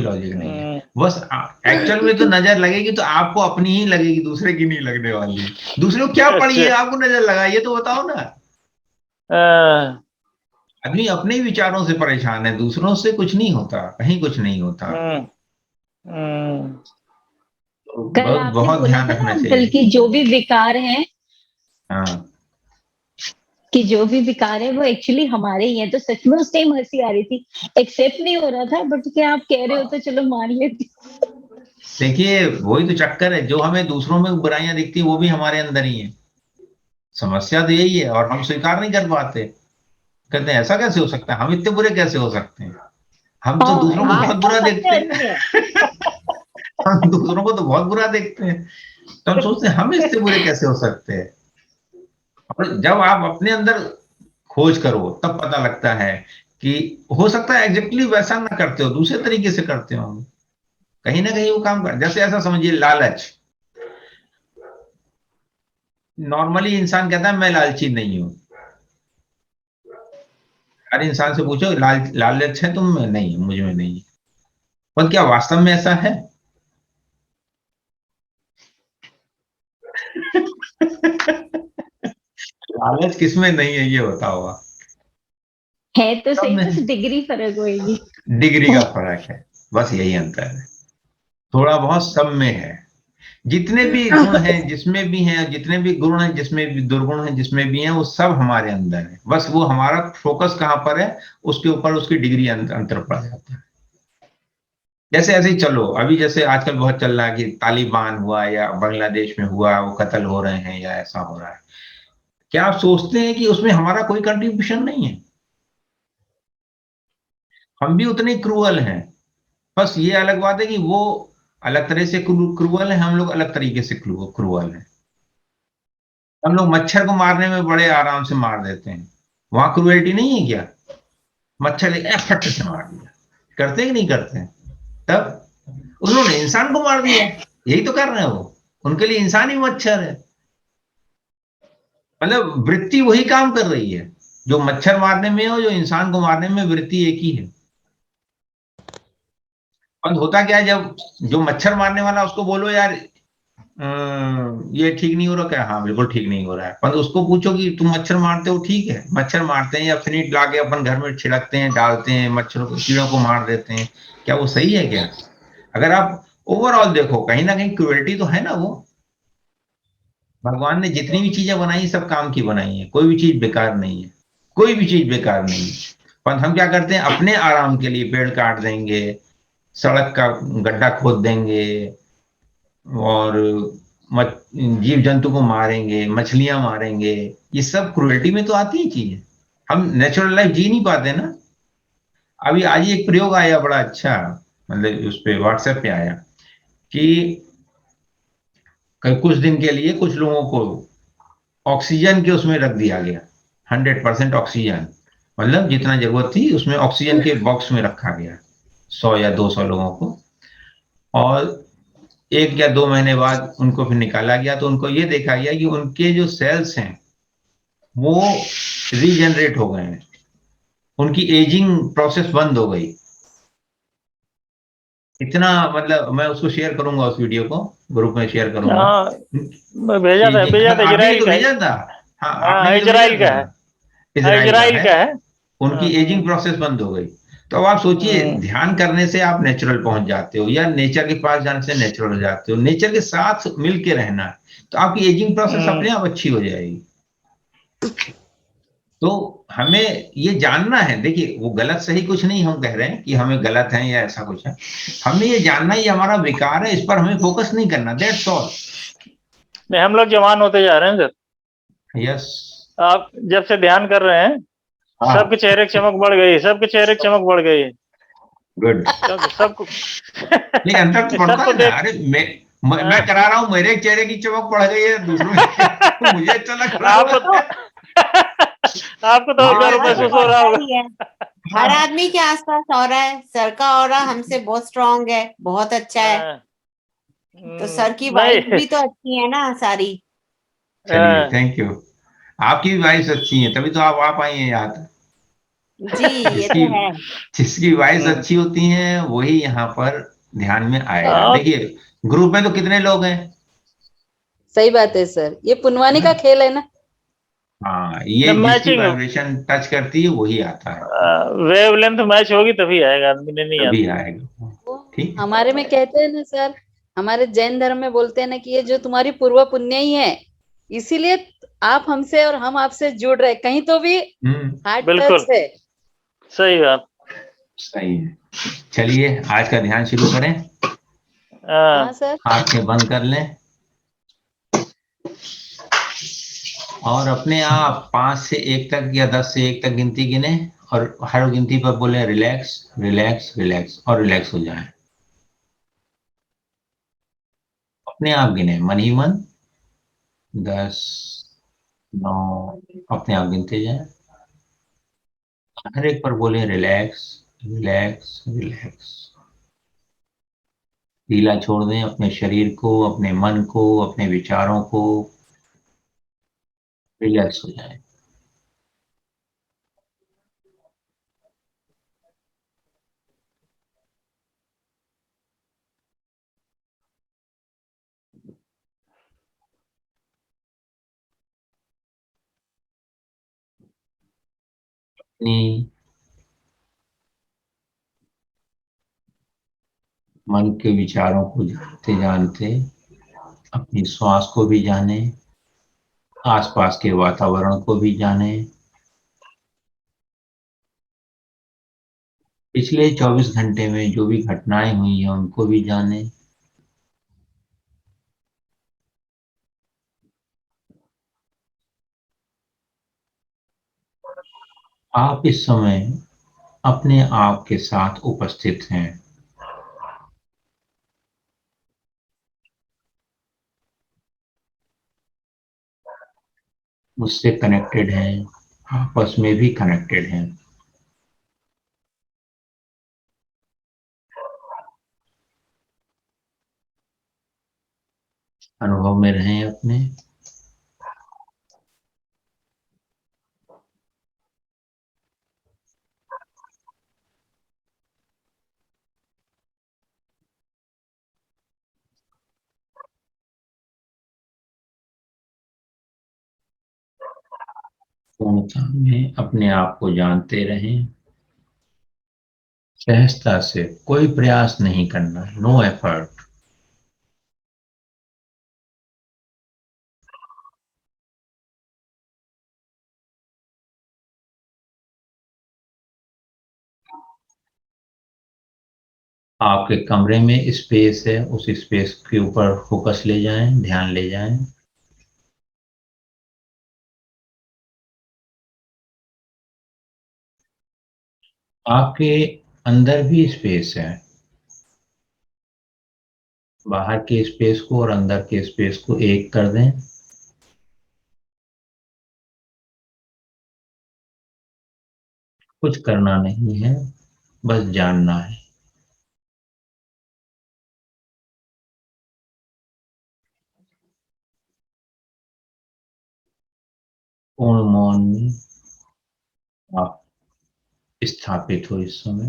Logic नहीं है। बस एक्चुअल में तो नजर लगेगी तो आपको अपनी ही लगेगी, दूसरे की नहीं लगने वाली। दूसरे को क्या पड़ी है, अच्छा। आपको नजर लगा, ये तो बताओ ना। हाँ, आदमी अपने ही विचारों से परेशान है, दूसरों से कुछ नहीं होता, कहीं कुछ नहीं होता। हम्म, हम्म, तो कल बहुत आपने बहुत बोला ध्यान था ना रखना अंकल चाहिए। कि जो भी विकार है, हाँ कि जो भी विकार है वो एक्चुअली हमारे ही है। तो सच में उस टाइम हंसी आ रही थी, एक्सेप्ट नहीं हो रहा था, बट क्या आप कह रहे हो तो चलो मान लेती। देखिए, वही तो चक्कर है, जो हमें दूसरों में बुराइयां दिखती है वो भी हमारे अंदर ही है। समस्या तो यही है, और हम स्वीकार नहीं कर पाते। कहते हैं ऐसा कैसे हो सकता है, हम इतने बुरे कैसे हो सकते हैं। हम तो हाँ, दूसरों को ये बहुत तो बुरा सबसे देखते असली है। हैं। हम दूसरों को तो बहुत बुरा देखते हैं, तो हम सोचते हैं हम इससे बुरे कैसे हो सकते हैं। और जब आप अपने अंदर खोज करो तब पता लगता है कि हो सकता है एग्जैक्टली वैसा ना करते हो, दूसरे तरीके से करते हो। कहीं ना कहीं वो काम कर, जैसे ऐसा समझिए लालच। नॉर्मली इंसान कहता है मैं लालची नहीं हूं। हर इंसान से पूछो लालच है तुम में, नहीं मुझ में नहीं है। पर क्या वास्तव में ऐसा है? लालच किसमें नहीं है, ये बताओ आप। है तो सब सही, में बस है। डिग्री फर्क होएगी। डिग्री का फर्क है, बस यही अंतर है। थोड़ा बहुत सब में है। जितने भी गुण हैं जिसमें भी हैं, जितने भी गुण हैं जिसमें भी, दुर्गुण हैं जिसमें भी हैं, वो सब हमारे अंदर है। बस वो हमारा फोकस कहाँ पर है, उसके ऊपर उसकी डिग्री अंतर पड़ जाता है। जैसे ऐसे ही चलो, अभी जैसे आजकल बहुत चल रहा है कि तालिबान हुआ या बांग्लादेश में हुआ, वो कत्ल हो रहे हैं या ऐसा हो रहा है। क्या आप सोचते हैं कि उसमें हमारा कोई कंट्रीब्यूशन नहीं है? हम भी उतने क्रूअल हैं। बस ये अलग बात है कि वो अलग तरह से क्रूअल है, हम लोग अलग तरीके से क्रूअल हैं। हम लोग मच्छर को मारने में बड़े आराम से मार देते हैं, वहां क्रूएल्टी नहीं है क्या? मच्छर एक फट से मार दिया, करते हैं कि नहीं करते हैं? तब उन्होंने इंसान को मार दिया, यही तो कर रहे हैं वो। उनके लिए इंसान ही मच्छर है। मतलब वृत्ति वही काम कर रही है, जो मच्छर मारने में हो, जो इंसान को मारने में, वृत्ति एक ही है। और होता क्या है, जब जो मच्छर मारने वाला उसको बोलो यार ये ठीक नहीं हो रहा, क्या, हाँ बिल्कुल ठीक नहीं हो रहा है, पर उसको पूछो कि तुम मच्छर मारते हो, ठीक है मच्छर मारते हैं या फिनिट ला के अपन घर में छिड़कते हैं, डालते हैं, मच्छरों को, कीड़ों को मार देते हैं, क्या वो सही है क्या? अगर आप ओवरऑल देखो, कहीं ना कहीं क्रुएल्टी तो है ना वो। भगवान ने जितनी भी चीजें बनाई सब काम की बनाई है, कोई भी चीज बेकार नहीं है। कोई भी चीज बेकार नहीं है। पर हम क्या करते हैं, अपने आराम के लिए पेड़ काट देंगे, सड़क का गड्ढा खोद देंगे, और जीव जंतु को मारेंगे, मछलियां मारेंगे। ये सब क्रुएल्टी में तो आती है चीजें। हम नेचुरल लाइफ जी नहीं पाते ना। अभी आज ही एक प्रयोग आया बड़ा अच्छा, मतलब उस पे व्हाट्सएप पे आया कि कुछ दिन के लिए कुछ लोगों को ऑक्सीजन के उसमें रख दिया गया। 100% ऑक्सीजन, मतलब जितना जरूरत थी उसमें ऑक्सीजन के बॉक्स में रखा गया, 100 या 200 लोगों को। और 1 या 2 महीने बाद उनको फिर निकाला गया, तो उनको ये देखा गया कि उनके जो सेल्स हैं वो रीजनरेट हो गए हैं, उनकी एजिंग प्रोसेस बंद हो गई। इतना, मतलब मैं उसको शेयर करूंगा, उस वीडियो को ग्रुप में शेयर करूंगा। हाँ, भेजा था, एजिंग, भेजा हाँ था, आपने ही इजराइल तो का है। भेजा था। हाँ आपने हाँ, ही तो भेजा इजराइल था। का है। हाँ, इसराइल का इजराइल है। का है। उनकी एजिंग प्रोसेस बंद हो गई। तो अब आप सोचिए, हम्म, ध्यान करने से आप नेचुरल पहुंच जाते हो, या नेचर के पास जाने से नेचुरल हो जाते हो, नेचर के साथ मिल के रहना है, तो आपकी एजिंग प्रोसेस हम्म, अपने आप अच्छी हो जाएगी। तो हमें ये जानना है, देखिए वो गलत सही कुछ नहीं हम कह रहे हैं कि हमें गलत है या ऐसा कुछ है। हमें ये जानना है ये हमारा विकार है, इस पर हमें फोकस नहीं करना, दैट्स ऑल। नहीं, हम लोग जवान होते जा रहे हैं सर। यस। आप जब से ध्यान कर रहे हैं, सबके हाँ चेहरे की चमक बढ़ गई है, सबके चेहरे की चमक बढ़ गई है। गुड। सब सबको नहीं, अंतर तो पड़ता सबको है ना। देख। अरे मैं करा रहा हूँ, मेरे चेहरे की चमक बढ़ गई है, दूसरों की मुझे अच्छा लग रहा आपको है। आपको तो मुझे भी गर्व अच्छा ऑरा महसूस तो हो लगता रहा होता होगा। ही है। है। हर हाँ आदमी के आसपास ऑरा है। सर का ऑरा हमसे बहुत स्ट्रांग है, बहुत अच्छा है। हाँ, तो सर की वाइफ नहीं। भी तो अच्छी है ना सारी। चलिए, हाँ, थैंक यू। आपकी भी वाइफ अच्छी है, तभी तो आप आ पाई हैं यहाँ तक। जी ये जिसकी तो है। जिसकी वॉइस हम्म। अच्छी होती है वही यहाँ पर ध्यान में आएगा। आप देखिए ग्रुप में तो कितने लोग हैं, सही बात है सर, ये है पुनवानी का ना। खेल है ना। हाँ, ये जिसकी मैचिंग वाइब्रेशन टच करती है वही आता है, वेवलेंथ मैच होगी तभी आएगा, आदमी ने नहीं तभी आता। आएगा। वो ठीक है। हमारे में कहते हैं ना सर, हमारे जैन धर्म में बोलते हैं ना कि ये जो तुम्हारी पूर्व पुण्य ही है, इसीलिए आप हमसे और हम आपसे जुड़ रहे, कहीं तो भी हार्ट टच बिल्कुल है। सही बात। सही है। चलिए आज का ध्यान शुरू करें। हाँ हाँ, सर। आंखें बंद कर लें और अपने आप 5 से 1 तक या 10 से 1 तक गिनती गिने और हर गिनती पर बोले रिलैक्स रिलैक्स रिलैक्स और रिलैक्स हो जाएं। अपने आप गिने मन ही मन, 10, 9, अपने आप गिनते जाएं। हर एक पर बोले रिलैक्स रिलैक्स रिलैक्स। ढीला छोड़ दें अपने शरीर को, अपने मन को, अपने विचारों को, रिलैक्स हो जाए। अपनी मन के विचारों को जानते जानते अपनी श्वास को भी जाने, आसपास के वातावरण को भी जाने, पिछले 24 घंटे में जो भी घटनाएं हुई हैं उनको भी जाने। आप इस समय अपने आप के साथ उपस्थित हैं, मुझसे कनेक्टेड हैं, आपस में भी कनेक्टेड हैं। अनुभव में रहें अपने। पूर्णता में अपने आप को जानते रहें। सहजता से, कोई प्रयास नहीं करना, नो एफर्ट। आपके कमरे में स्पेस है, उस स्पेस के ऊपर फोकस ले जाएं, ध्यान ले जाएं। आपके अंदर भी स्पेस है, बाहर के स्पेस को और अंदर के स्पेस को एक कर दें। कुछ करना नहीं है, बस जानना है। पूर्ण मौन में आप स्थापित हो इस समय।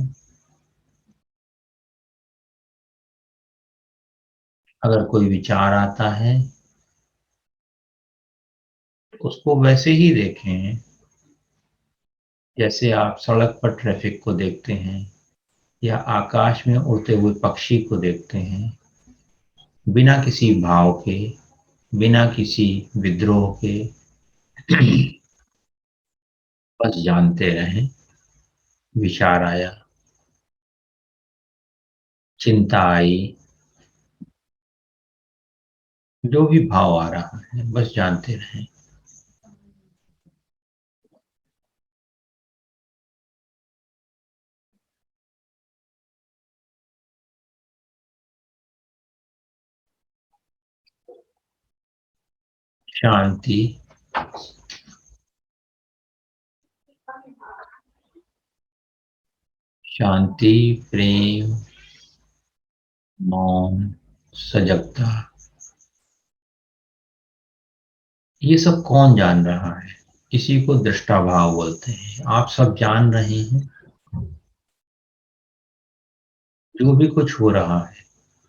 अगर कोई विचार आता है उसको वैसे ही देखें जैसे आप सड़क पर ट्रैफिक को देखते हैं या आकाश में उड़ते हुए पक्षी को देखते हैं, बिना किसी भाव के, बिना किसी विद्रोह के। बस जानते रहें। विचार आया, चिंता आई, जो भी भाव आ रहा है बस जानते रहें। शांति, शांति, प्रेम, मौन, सजगता, ये सब कौन जान रहा है? इसी को दृष्टाभाव बोलते हैं। आप सब जान रहे हैं जो भी कुछ हो रहा है,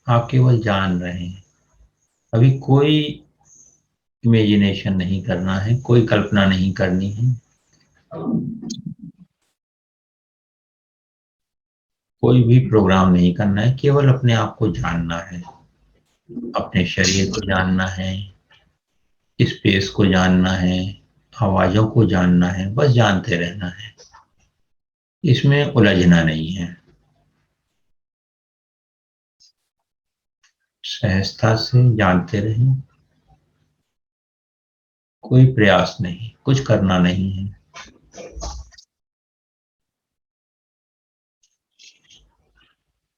आप केवल जान रहे हैं। अभी कोई इमेजिनेशन नहीं करना है, कोई कल्पना नहीं करनी है, कोई भी प्रोग्राम नहीं करना है, केवल अपने आप को जानना है, अपने शरीर को जानना है, स्पेस को जानना है, आवाजों को जानना है, बस जानते रहना है, इसमें उलझना नहीं है। सहजता से जानते रहें, कोई प्रयास नहीं, कुछ करना नहीं है।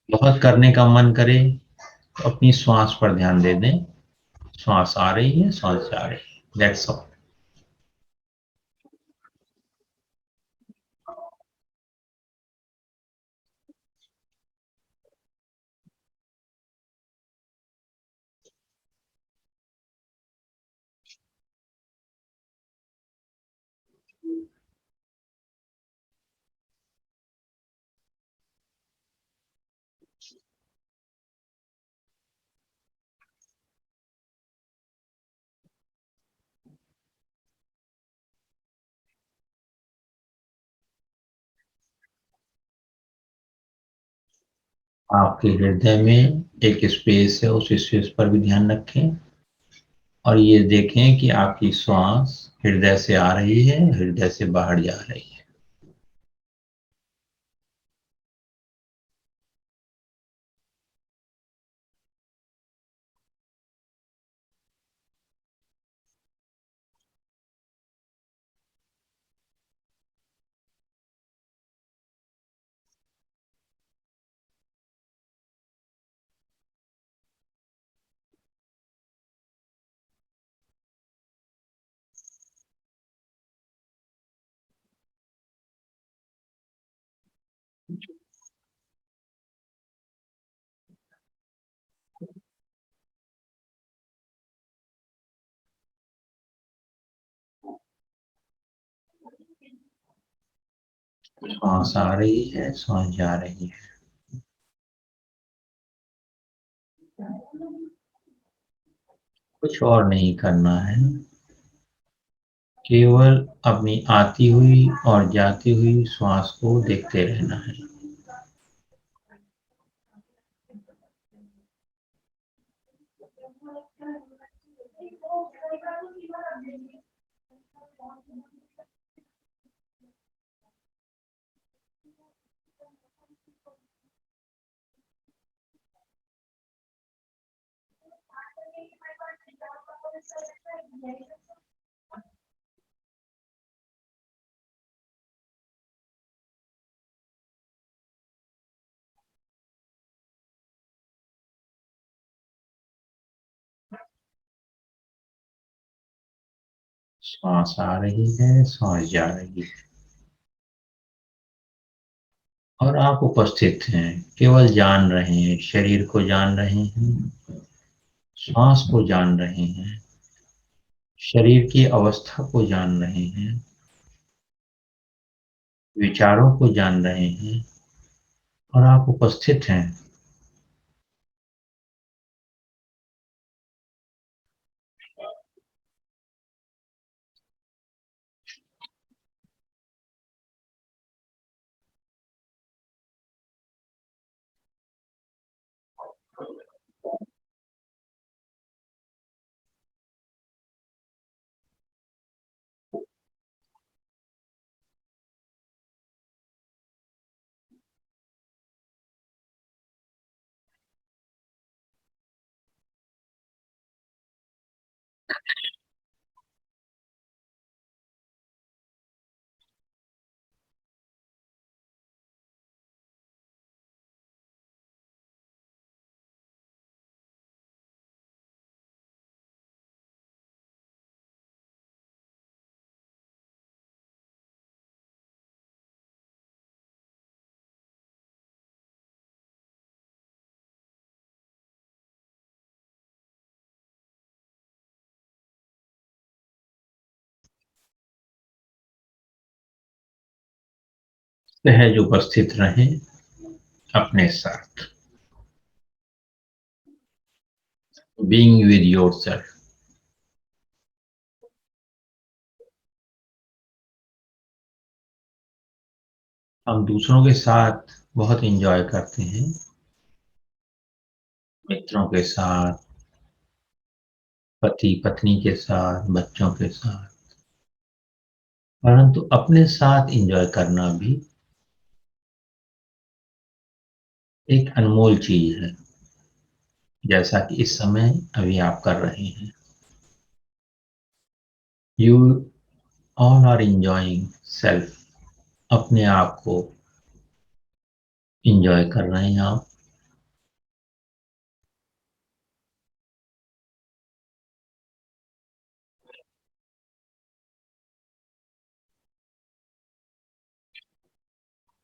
बहुत करने का मन करे तो अपनी श्वास पर ध्यान दे दें, श्वास आ रही है, श्वास जा रही है, दैट्स ऑल। आपके हृदय में एक स्पेस है, उस स्पेस पर भी ध्यान रखें और ये देखें कि आपकी श्वास हृदय से आ रही है, हृदय से बाहर जा रही है। श्वास आ रही है, श्वास जा रही है। कुछ और नहीं करना है, केवल अपनी आती हुई और जाती हुई श्वास को देखते रहना है। श्वास आ रही है, श्वास जा रही है और आप उपस्थित हैं, केवल जान रहे हैं, शरीर को जान रहे हैं, श्वास को जान रहे हैं, शरीर की अवस्था को जान रहे हैं, विचारों को जान रहे हैं और आप उपस्थित हैं। सहज उपस्थित रहें अपने साथ, बीइंग विद योरसेल्फ। हम दूसरों के साथ बहुत एंजॉय करते हैं, मित्रों के साथ, पति पत्नी के साथ, बच्चों के साथ, परंतु अपने साथ एंजॉय करना भी एक अनमोल चीज है, जैसा कि इस समय अभी आप कर रहे हैं। You all are enjoying self, अपने आप को एंजॉय कर रहे हैं आप।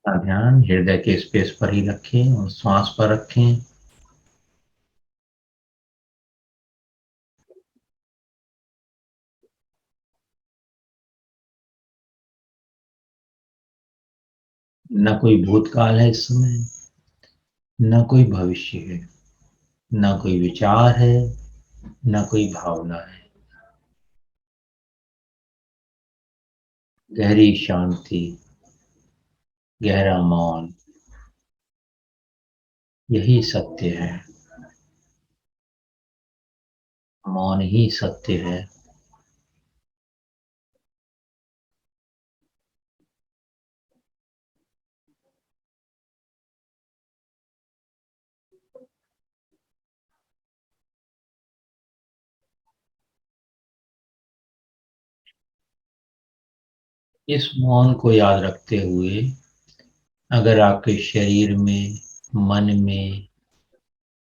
अपना ध्यान हृदय के स्पेस पर ही रखें और श्वास पर रखें। न कोई भूतकाल है इस समय, न कोई भविष्य है, न कोई विचार है, न कोई भावना है। गहरी शांति, गहरा मौन, यही सत्य है। मौन ही सत्य है। इस मौन को याद रखते हुए अगर आपके शरीर में, मन में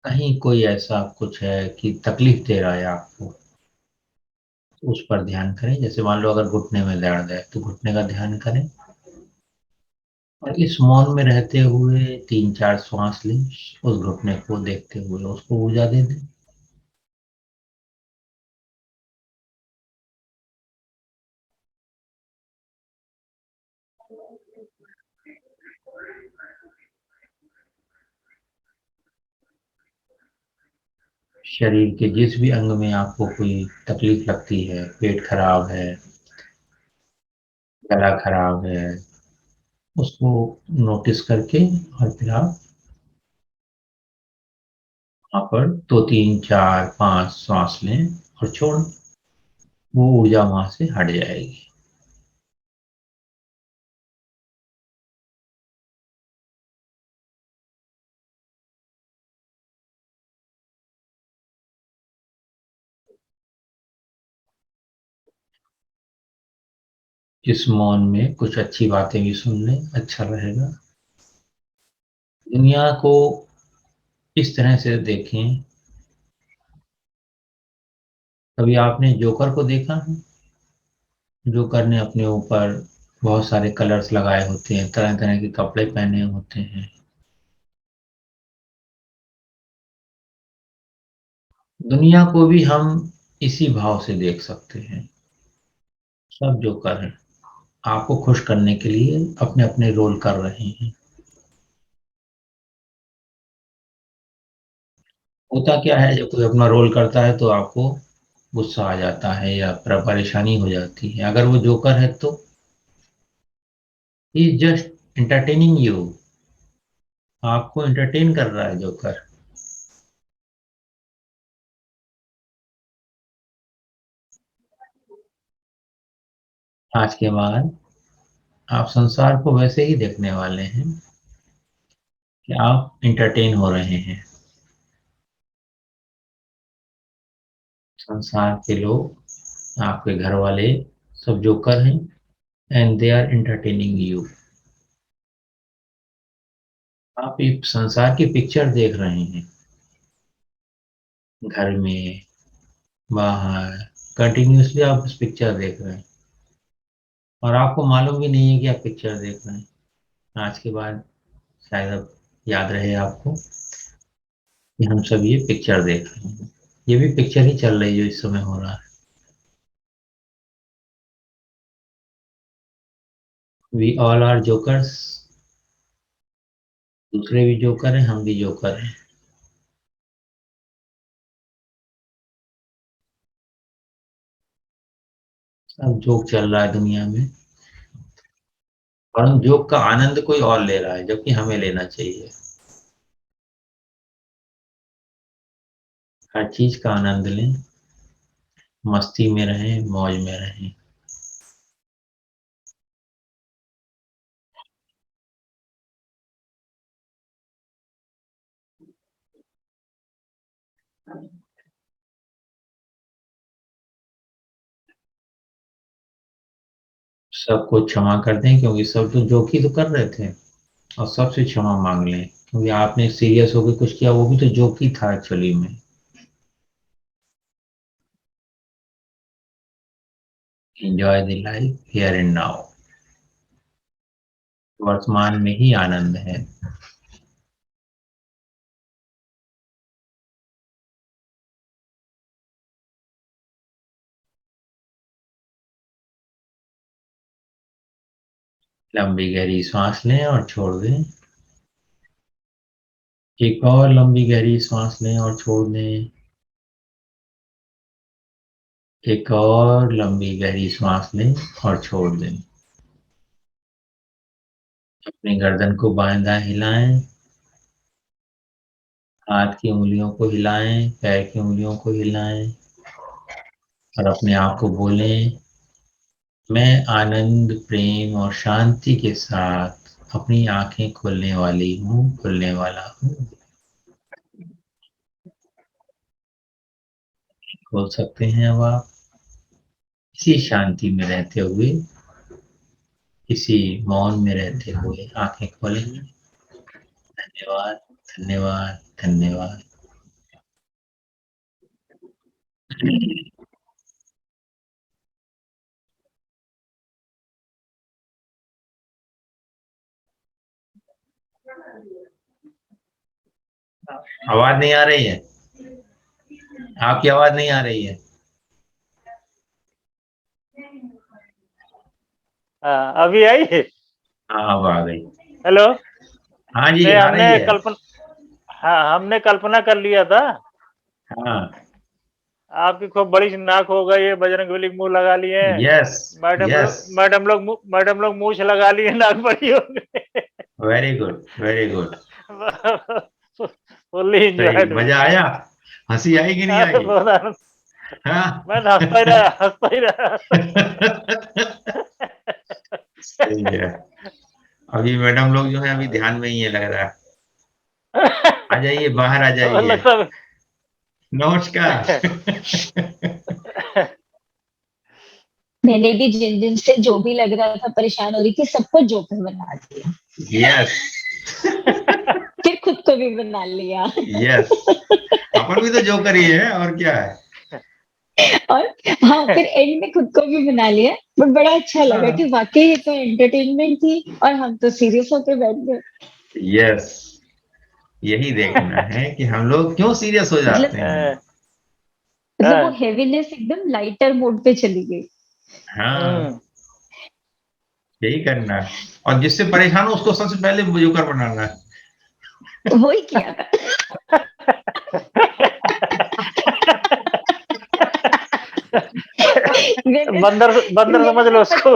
कहीं कोई ऐसा कुछ है कि तकलीफ दे रहा है आपको, तो उस पर ध्यान करें। जैसे मान लो अगर घुटने में दर्द है तो घुटने का ध्यान करें और इस मौन में रहते हुए 3-4 श्वास लें, उस घुटने को देखते हुए उसको ऊर्जा दे दें। शरीर के जिस भी अंग में आपको कोई तकलीफ लगती है, पेट खराब है, गला खराब है, उसको नोटिस करके और फिर आप वहां पर 2, 3, 4, 5 श्वास लें और छोड़, वो ऊर्जा वहां से हट जाएगी। इस मौन में कुछ अच्छी बातें भी सुन लें, अच्छा रहेगा। दुनिया को इस तरह से देखें, कभी आपने जोकर को देखा है? जोकर ने अपने ऊपर बहुत सारे कलर्स लगाए होते हैं, तरह तरह के कपड़े पहने होते हैं। दुनिया को भी हम इसी भाव से देख सकते हैं। सब जोकर हैं, आपको खुश करने के लिए अपने अपने रोल कर रहे हैं। होता क्या है, जब कोई अपना रोल करता है तो आपको गुस्सा आ जाता है या परेशानी हो जाती है। अगर वो जोकर है तो ही जस्ट एंटरटेनिंग यू, आपको एंटरटेन कर रहा है जोकर। आज के बाद आप संसार को वैसे ही देखने वाले हैं कि आप एंटरटेन हो रहे हैं। संसार के लोग, आपके घर वाले, सब जोकर हैं and they are entertaining you. आप एक संसार की पिक्चर देख रहे हैं, घर में, बाहर, कंटिन्यूसली आप उस पिक्चर देख रहे हैं और आपको मालूम भी नहीं है कि आप पिक्चर देख रहे हैं। आज के बाद शायद अब याद रहे आपको कि हम सब ये पिक्चर देख रहे हैं। ये भी पिक्चर ही चल रही है जो इस समय हो रहा है। वी ऑल आर जोकर्स दूसरे भी जोकर हैं, हम भी जोकर हैं। सब जोक चल रहा है दुनिया में, और हम जोक का आनंद कोई और ले रहा है, जबकि हमें लेना चाहिए। हर चीज का आनंद लें, मस्ती में रहें, मौज में रहें। सबको क्षमा कर दें, क्योंकि सब तो जोक ही तो कर रहे थे, और सबसे क्षमा मांग लें, क्योंकि आपने सीरियस होकर कुछ किया, वो भी तो जोक ही था एक्चुअली में। Enjoy the life here and now. वर्तमान में ही आनंद है। लंबी गहरी सांस लें और छोड़ दें। एक और लंबी गहरी सांस लें और छोड़ दें। एक और लंबी गहरी सांस लें और छोड़ दें। अपनी गर्दन को बाएं दाएं हिलाएं, हाथ की उंगलियों को हिलाएं, पैर की उंगलियों को हिलाएं, और अपने आप को बोलें, मैं आनंद, प्रेम और शांति के साथ अपनी आंखें खोलने वाली हूँ, खुलने वाला हूँ। खोल सकते हैं अब आप, इसी शांति में रहते हुए, इसी मौन में रहते हुए आंखें खोलेंगे। धन्यवाद, धन्यवाद, धन्यवाद। आवाज नहीं आ रही है? आपकी आवाज नहीं आ रही है? हाँ, अभी आई है। हाँ, अब आ गई। हेलो। हाँ जी, नहीं, आ रही है। हमने कल्पना कर लिया था। हाँ, आपकी खूब बड़ी सी नाक हो गई है, बजरंगबली मुंह लगा लिए हैं। यस, यस, मैडम लोग मूछ लगा लिए, नाक बड़ी हो गई। Very good, very good. Fully सही, एंजॉयड। मजा आया? हंसी आई कि नहीं आई? बहुत आनंद। हाँ। मैं हंसता ही रहा। सही है। अभी मैडम लोग जो है अभी ध्यान में ही है, लग रहा है। आ जाइए, बाहर आ जाइए। लगता नमस्कार। मैंने भी जिन जिन से जो भी लग रहा था परेशान हो रही थी, सबको जोकर बना दिया। यस। फिर खुद को भी बना लिया। यस, अपन भी तो जोकर ही है, और क्या है। और हाँ, फिर एंड में खुद को भी बना लिया, बट बड़ा अच्छा लगा कि वाकई ये तो एंटरटेनमेंट थी और हम तो सीरियस होकर बैठ गए। यस, यही देखना है कि हम लोग क्यों सीरियस हो जाते हैं। मतलब वो हेवीनेस एकदम लाइटर मोड पे चली गई। हाँ, यही करना है, और जिससे परेशान हो उसको सबसे पहले जोकर बनाना है। वही किया था। बंदर समझ लो उसको।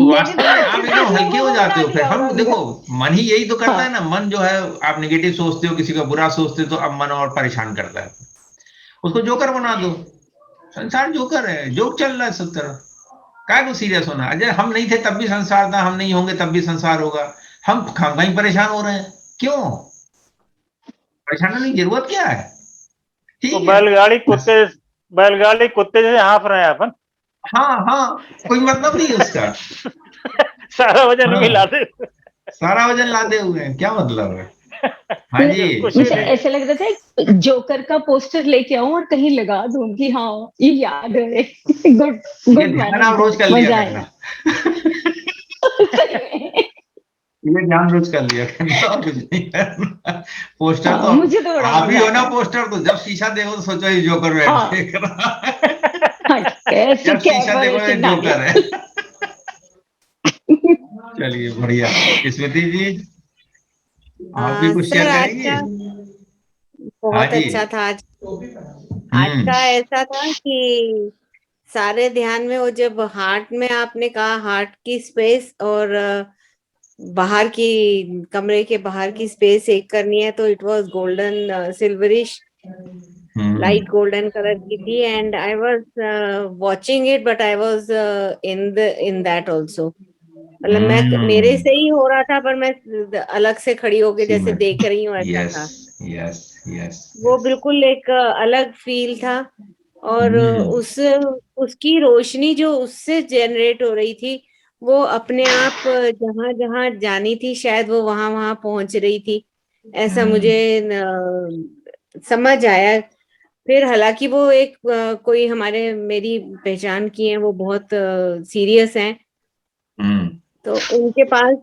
वास्तव में आप एकदम हल्के हो जाते हो। फिर हम देखो, मन ही यही तो करता है ना। मन जो है, आप नेगेटिव सोचते हो, किसी का बुरा सोचते हो, तो अब मन और परेशान करता है। उसको जोकर बना दो। संसार जोकर है, जोक चल रहा है सब तरफ। क्या को सीरियस होना? अजय, हम नहीं थे तब भी संसार था, हम नहीं होंगे तब भी संसार होगा। हम कहीं परेशान हो रहे हैं, क्यों परेशान होने की जरूरत क्या है? ठीक तो है, बैलगाड़ी कुत्ते जैसे हाँफ रहे हैं अपन। हाँ हाँ, कोई मतलब नहीं है उसका। सारा वजन हाँ, भी लाते, सारा वजन लादे हुए हैं, क्या मतलब है? हाँ जी, मुझे ऐसे लग रहा था जोकर का पोस्टर लेके आऊं और कहीं लगा दूं कि हाँ ये याद है। गुड ये ध्यान आप रोज कर लिया करना। ये ध्यान रोज कर लिया करना, कुछ नहीं करना। पोस्टर तो मुझे तो बड़ा आप ही हो ना। पोस्टर तो जब शीशा देखो तो सोचो ये जोकर देख रहा है। जब शीशा देखो ये जोकर है। चलिए, बढ़िया। स्मृति जी, आप भी कुछ सर शेयर आज करेंगे? का हाँ बहुत जी। अच्छा था। आज का ऐसा था कि सारे ध्यान में वो जब हार्ट में आपने कहा हार्ट की स्पेस और बाहर की कमरे के बाहर की स्पेस एक करनी है, तो it was golden silverish light golden colour की थी and I was watching it but I was in that also. मतलब मैं मेरे से ही हो रहा था पर मैं अलग से खड़ी होके जैसे देख रही हूँ ऐसा यस था। यस यस वो बिल्कुल एक अलग फील था और उसकी रोशनी जो उससे जनरेट हो रही थी वो अपने आप जहां जहां जानी थी शायद वो वहां वहां पहुंच रही थी, ऐसा मुझे समझ आया। फिर हालांकि वो एक कोई हमारे मेरी पहचान की है, वो बहुत सीरियस हैं, तो उनके पास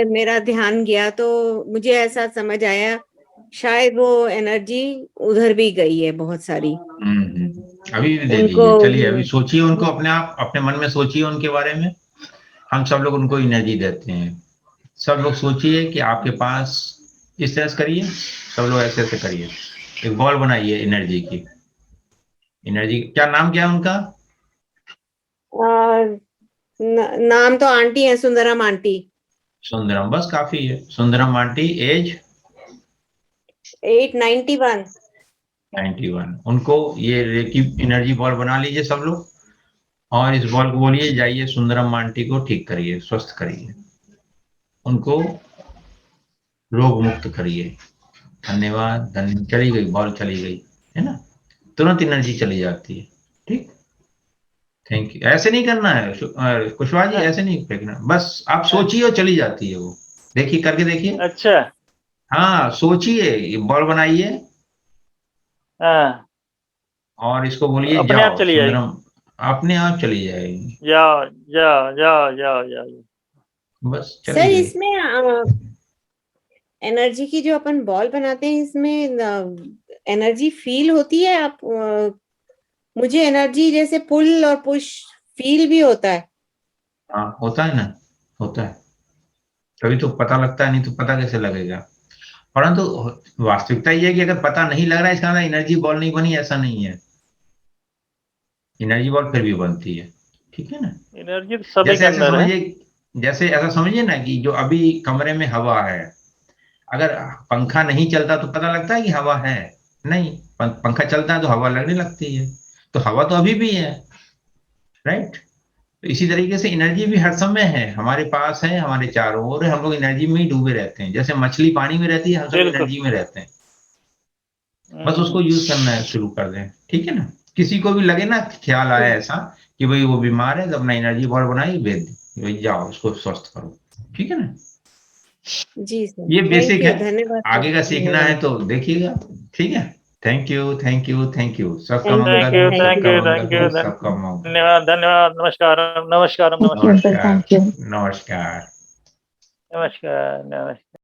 मेरा ध्यान गया तो मुझे ऐसा समझ आया शायद वो एनर्जी उधर भी गई है बहुत सारी। अभी भी दे उनको दीजिए, चलिए अभी सोचिए उनको, अपने आप अपने मन में सोचिए उनके बारे में। हम सब लोग उनको एनर्जी देते हैं। सब लोग सोचिए कि आपके पास, इस तरह से करिए, सब लोग ऐसे ऐसे करिए, एक बॉल बनाइए एनर्जी की। एनर्जी क्या नाम क्या है उनका? नाम तो आंटी है, सुंदरम आंटी। सुंदरम, बस काफी है। Sundaram aunty, age 891। 91। उनको ये रेकी एनर्जी बॉल बना लीजिए सब लोग, और इस बॉल को बोलिए जाइए सुंदरम आंटी को ठीक करिए, स्वस्थ करिए, उनको रोग मुक्त करिए। धन्यवाद, धन्य, चली गई बॉल, चली गई, है ना? तुरंत एनर्जी चली जाती है। ठीक, थैंक यू। ऐसे नहीं करना है कुशवाहा जी, ऐसे नहीं फेंकना, बस आप सोचिए और चली जाती है वो। देखिए, करके देखिए। अच्छा। हाँ, सोचिए, ये बॉल बनाइए हाँ, और इसको बोलिए अपने आप जाओ चली जाएगी। सुंदरम, अपने आप चली जाएगी। जाओ जाओ जाओ जाओ जाओ। बस सर चली गई। इसमें एनर्जी की जो अपन बॉल बनाते हैं इसमें एनर्जी फील होती है? आप मुझे एनर्जी जैसे पुल और पुश फील भी होता है। हाँ, होता है ना, होता है। तभी तो पता लगता है, नहीं तो पता कैसे लगेगा? परंतु वास्तविकता ये है कि अगर पता नहीं लग रहा है, इसका मतलब एनर्जी बॉल नहीं बनी, ऐसा नहीं है। एनर्जी बॉल फिर भी बनती है, ठीक है ना? एनर्जी तो सभी जैसे के ऐसे अंदर है। समझिए, जैसे ऐसा समझिए ना कि जो अभी कमरे में हवा है, अगर पंखा नहीं चलता तो पता लगता है कि हवा है? नहीं, पंखा चलता है तो हवा लगने लगती है, तो हवा तो अभी भी है, राइट? तो इसी तरीके से एनर्जी भी हर समय है, हमारे पास है, हमारे चारों ओर है, हम लोग एनर्जी में ही डूबे रहते हैं। जैसे मछली पानी में रहती है, हम सब बिल्कुल। एनर्जी में रहते हैं। बस उसको यूज करना शुरू कर दें, ठीक है ना? किसी को भी लगे ना, ख्याल आया ऐसा कि भाई वो बीमार है, तो अपना एनर्जी बॉल बनाई, भेज दी, भाई जाओ उसको स्वस्थ करो, ठीक है ना? जी सर, ये थैंक बेसिक है, यू, धन्यवाद सर, आगे का सीखना है धन्यवाद। तो देखिएगा, ठीक है? Thank you, thank you, thank you. सबका थैंक यू थैंक मंगल यू हो, सर, थैंक थैंक सबका यू यू। मंगल थैंक हो, यू सबका मंगल। धन्यवाद धन्यवाद। नमस्कार नमस्कार थैंक यू सर, नमस्कार, थैंक यू। नमस्कार। नमस्कार नमस्कार।